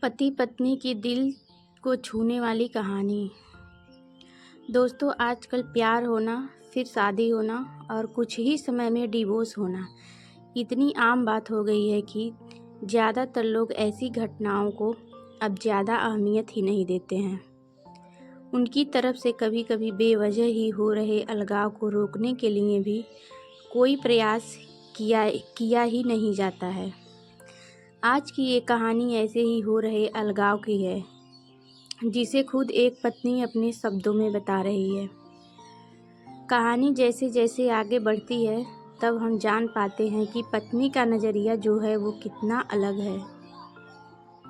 पति पत्नी की दिल को छूने वाली कहानी। दोस्तों, आजकल प्यार होना, फिर शादी होना और कुछ ही समय में डिवोर्स होना इतनी आम बात हो गई है कि ज़्यादातर लोग ऐसी घटनाओं को अब ज़्यादा अहमियत ही नहीं देते हैं। उनकी तरफ से कभी कभी बेवजह ही हो रहे अलगाव को रोकने के लिए भी कोई प्रयास किया ही नहीं जाता है। आज की ये कहानी ऐसे ही हो रहे अलगाव की है, जिसे खुद एक पत्नी अपने शब्दों में बता रही है। कहानी जैसे जैसे आगे बढ़ती है, तब हम जान पाते हैं कि पत्नी का नज़रिया जो है वो कितना अलग है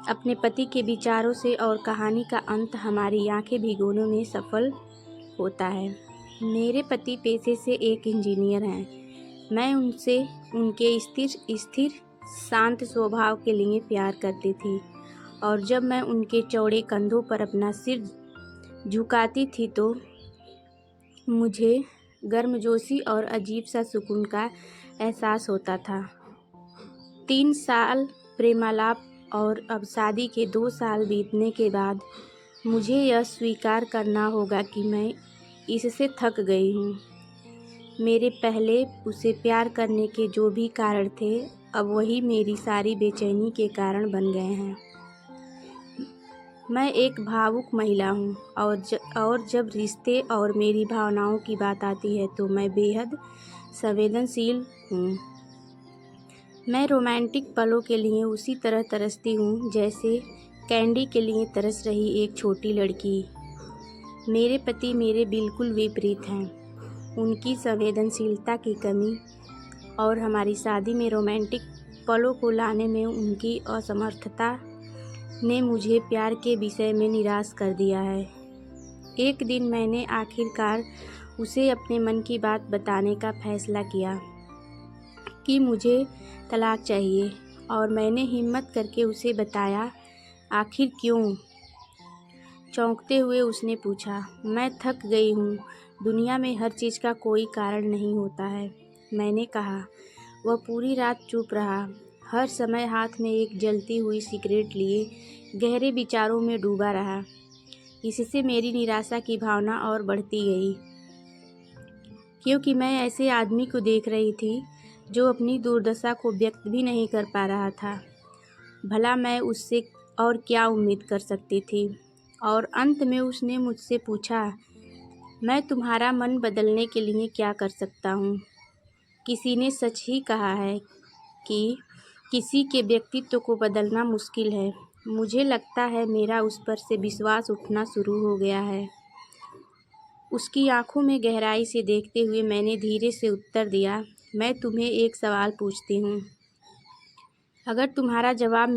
अपने पति के विचारों से, और कहानी का अंत हमारी आंखें भिगोने में सफल होता है। मेरे पति पेशे से एक इंजीनियर हैं। मैं उनसे उनके स्थिर शांत स्वभाव के लिए प्यार करती थी, और जब मैं उनके चौड़े कंधों पर अपना सिर झुकाती थी तो मुझे गर्मजोशी और अजीब सा सुकून का एहसास होता था। 3 साल प्रेमालाप और अब शादी के 2 साल बीतने के बाद मुझे यह स्वीकार करना होगा कि मैं इससे थक गई हूँ। मेरे पहले उसे प्यार करने के जो भी कारण थे, अब वही मेरी सारी बेचैनी के कारण बन गए हैं। मैं एक भावुक महिला हूँ, और जब रिश्ते और मेरी भावनाओं की बात आती है तो मैं बेहद संवेदनशील हूँ। मैं रोमांटिक पलों के लिए उसी तरह तरसती हूँ जैसे कैंडी के लिए तरस रही एक छोटी लड़की। मेरे पति मेरे बिल्कुल विपरीत हैं। उनकी संवेदनशीलता की कमी और हमारी शादी में रोमांटिक पलों को लाने में उनकी असमर्थता ने मुझे प्यार के विषय में निराश कर दिया है। एक दिन मैंने आखिरकार उसे अपने मन की बात बताने का फैसला किया कि मुझे तलाक चाहिए, और मैंने हिम्मत करके उसे बताया। आखिर क्यों? चौंकते हुए उसने पूछा। मैं थक गई हूँ। दुनिया में हर चीज़ का कोई कारण नहीं होता है, मैंने कहा। वह पूरी रात चुप रहा, हर समय हाथ में एक जलती हुई सिगरेट लिए गहरे विचारों में डूबा रहा। इससे मेरी निराशा की भावना और बढ़ती गई, क्योंकि मैं ऐसे आदमी को देख रही थी जो अपनी दुर्दशा को व्यक्त भी नहीं कर पा रहा था। भला मैं उससे और क्या उम्मीद कर सकती थी? और अंत में उसने मुझसे पूछा, मैं तुम्हारा मन बदलने के लिए क्या कर सकता हूँ? किसी ने सच ही कहा है कि किसी के व्यक्तित्व को बदलना मुश्किल है। मुझे लगता है मेरा उस पर से विश्वास उठना शुरू हो गया है। उसकी आंखों में गहराई से देखते हुए मैंने धीरे से उत्तर दिया, मैं तुम्हें एक सवाल पूछती हूँ। अगर तुम्हारा जवाब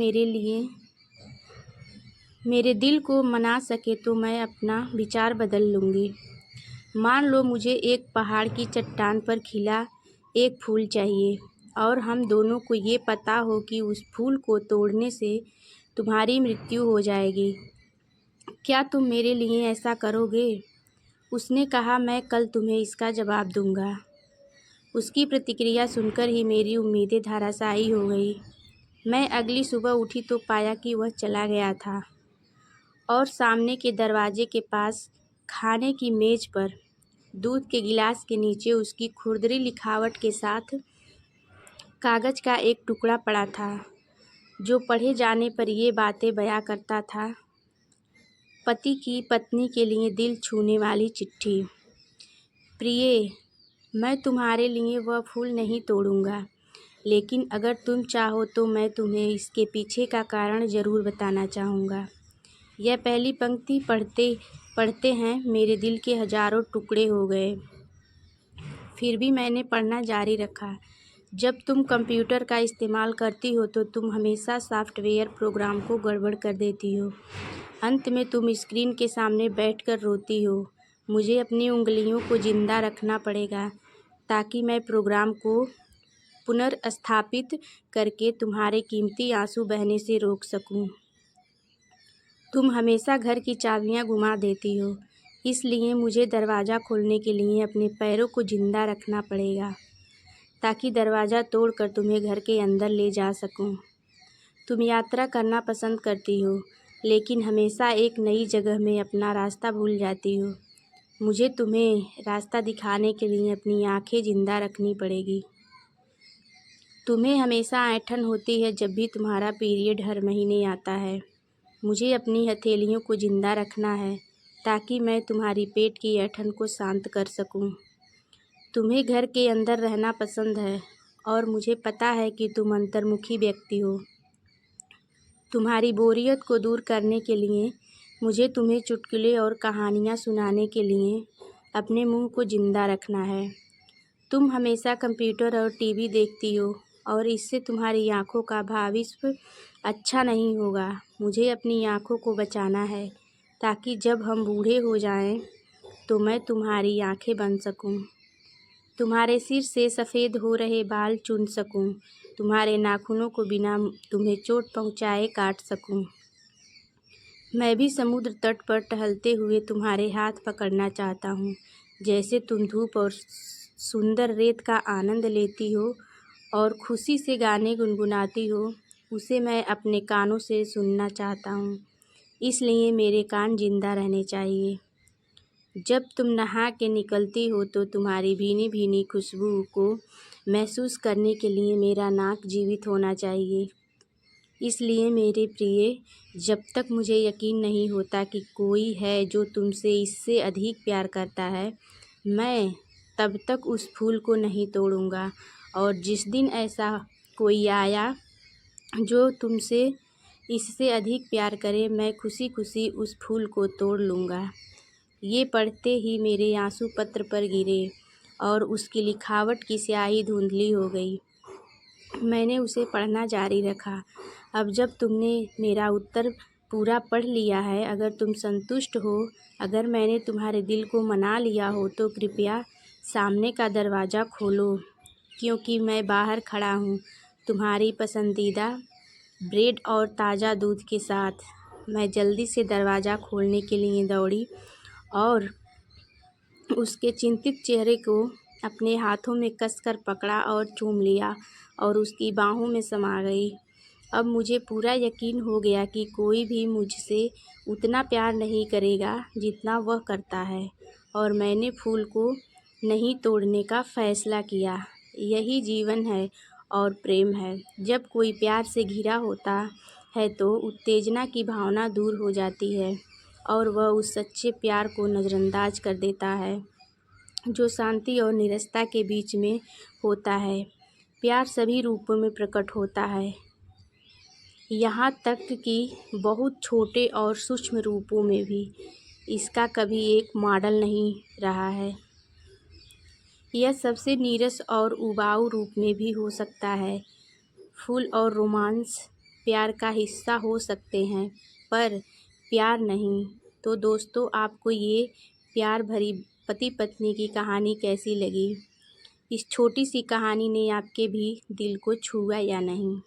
मेरे दिल को मना सके तो मैं अपना विचार बदल लूँगी। मान लो मुझे एक पहाड़ की चट्टान पर खिला एक फूल चाहिए, और हम दोनों को ये पता हो कि उस फूल को तोड़ने से तुम्हारी मृत्यु हो जाएगी। क्या तुम मेरे लिए ऐसा करोगे? उसने कहा, मैं कल तुम्हें इसका जवाब दूंगा। उसकी प्रतिक्रिया सुनकर ही मेरी उम्मीदें धराशायी हो गई। मैं अगली सुबह उठी तो पाया कि वह चला गया था, और सामने के दरवाजे के पास खाने की मेज पर दूध के गिलास के नीचे उसकी खुरदरी लिखावट के साथ कागज का एक टुकड़ा पड़ा था, जो पढ़े जाने पर ये बातें बयां करता था। पति की पत्नी के लिए दिल छूने वाली चिट्ठी। प्रिय, मैं तुम्हारे लिए वह फूल नहीं तोड़ूंगा, लेकिन अगर तुम चाहो तो मैं तुम्हें इसके पीछे का कारण ज़रूर बताना चाहूँगा। यह पहली पंक्ति पढ़ते पढ़ते हैं मेरे दिल के हजारों टुकड़े हो गए। फिर भी मैंने पढ़ना जारी रखा। जब तुम कंप्यूटर का इस्तेमाल करती हो तो तुम हमेशा सॉफ्टवेयर प्रोग्राम को गड़बड़ कर देती हो। अंत में तुम स्क्रीन के सामने बैठकर रोती हो। मुझे अपनी उंगलियों को जिंदा रखना पड़ेगा ताकि मैं प्रोग्राम को पुनर्स्थापित करके तुम्हारे कीमती आंसू बहने से रोक सकूं। तुम हमेशा घर की चाबियां घुमा देती हो, इसलिए मुझे दरवाज़ा खोलने के लिए अपने पैरों को जिंदा रखना पड़ेगा ताकि दरवाज़ा तोड़कर तुम्हें घर के अंदर ले जा सकूं। तुम यात्रा करना पसंद करती हो, लेकिन हमेशा एक नई जगह में अपना रास्ता भूल जाती हो। मुझे तुम्हें रास्ता दिखाने के लिए अपनी आंखें जिंदा रखनी पड़ेगी। तुम्हें हमेशा ऐंठन होती है जब भी तुम्हारा पीरियड हर महीने आता है। मुझे अपनी हथेलियों को जिंदा रखना है ताकि मैं तुम्हारी पेट की ऐंठन को शांत कर सकूं। तुम्हें घर के अंदर रहना पसंद है और मुझे पता है कि तुम अंतर्मुखी व्यक्ति हो। तुम्हारी बोरियत को दूर करने के लिए मुझे तुम्हें चुटकुले और कहानियाँ सुनाने के लिए अपने मुंह को जिंदा रखना है। तुम हमेशा कंप्यूटर और टीवी देखती हो और इससे तुम्हारी आँखों का भविष्य अच्छा नहीं होगा। मुझे अपनी आँखों को बचाना है ताकि जब हम बूढ़े हो जाएं तो मैं तुम्हारी आँखें बन सकूं, तुम्हारे सिर से सफ़ेद हो रहे बाल चुन सकूं, तुम्हारे नाखूनों को बिना तुम्हें चोट पहुंचाए काट सकूं। मैं भी समुद्र तट पर टहलते हुए तुम्हारे हाथ पकड़ना चाहता हूं। जैसे तुम धूप और सुंदर रेत का आनंद लेती हो और खुशी से गाने गुनगुनाती हो, उसे मैं अपने कानों से सुनना चाहता हूं। इसलिए मेरे कान जिंदा रहने चाहिए। जब तुम नहा के निकलती हो तो तुम्हारी भीनी भीनी खुशबू को महसूस करने के लिए मेरा नाक जीवित होना चाहिए। इसलिए मेरे प्रिय, जब तक मुझे यकीन नहीं होता कि कोई है जो तुमसे इससे अधिक प्यार करता है, मैं तब तक उस फूल को नहीं तोड़ूंगा। और जिस दिन ऐसा कोई आया जो तुमसे इससे अधिक प्यार करे, मैं खुशी खुशी उस फूल को तोड़ लूँगा। ये पढ़ते ही मेरे आंसू पत्र पर गिरे और उसकी लिखावट की स्याही धुंधली हो गई। मैंने उसे पढ़ना जारी रखा। अब जब तुमने मेरा उत्तर पूरा पढ़ लिया है, अगर तुम संतुष्ट हो, अगर मैंने तुम्हारे दिल को मना लिया हो, तो कृपया सामने का दरवाज़ा खोलो, क्योंकि मैं बाहर खड़ा हूँ तुम्हारी पसंदीदा ब्रेड और ताज़ा दूध के साथ। मैं जल्दी से दरवाज़ा खोलने के लिए दौड़ी और उसके चिंतित चेहरे को अपने हाथों में कसकर पकड़ा और चूम लिया और उसकी बाहों में समा गई। अब मुझे पूरा यकीन हो गया कि कोई भी मुझसे उतना प्यार नहीं करेगा जितना वह करता है, और मैंने फूल को नहीं तोड़ने का फैसला किया। यही जीवन है और प्रेम है। जब कोई प्यार से घिरा होता है तो उत्तेजना की भावना दूर हो जाती है और वह उस सच्चे प्यार को नज़रअंदाज कर देता है जो शांति और नीरसता के बीच में होता है। प्यार सभी रूपों में प्रकट होता है, यहाँ तक कि बहुत छोटे और सूक्ष्म रूपों में भी। इसका कभी एक मॉडल नहीं रहा है। यह सबसे नीरस और उबाऊ रूप में भी हो सकता है। फूल और रोमांस प्यार का हिस्सा हो सकते हैं, पर प्यार नहीं। तो दोस्तों, आपको ये प्यार भरी पति पत्नी की कहानी कैसी लगी? इस छोटी सी कहानी ने आपके भी दिल को छुआ या नहीं?